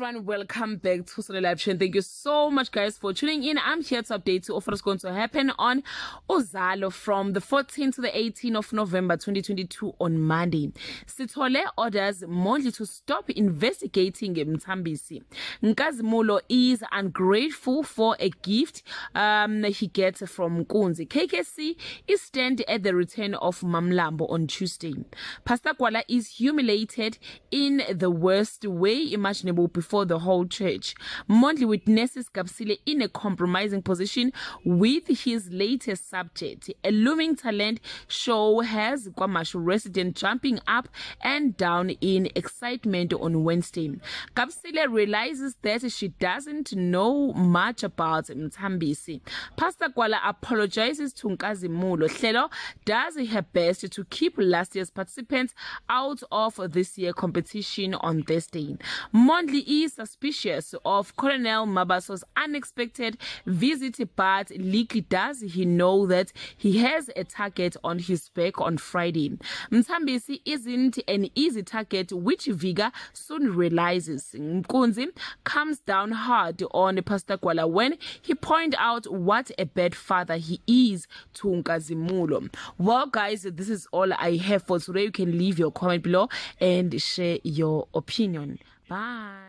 everyone, welcome back to Uzalo Live Show. Thank you so much, guys, for tuning in. I'm here to update you of what's going to happen on Uzalo from the 14th to the 18th of November 2022 on Monday. Sithole orders Mondli to stop investigating Mthambisi. Nkazimulo is ungrateful for a gift he gets from Kunzi. KKC is stand at the return of Mamlambo on Tuesday. Pastor Kwala is humiliated in the worst way imaginable before the whole church. Mondli witnesses Gabsile'S in a compromising position with his latest subject. A looming talent show has KwaMashu resident jumping up and down in excitement on Wednesday. Gabsile'S realizes that she doesn't know much about Mthambisi. Pastor Kwala apologizes to Nkazimulo. Hlelo does her best to keep last year's participants out of this year's competition on Thursday. Mondli is suspicious of Colonel Mabaso's unexpected visit, but little does he know that he has a target on his back on Friday. Mthambisi isn't an easy target, which Viga soon realizes. Kunzi comes down hard on Pastor Kwala when he points out what a bad father he is to Nkazimulo. Well, guys, this is all I have for today. You can leave your comment below and share your opinion. Bye.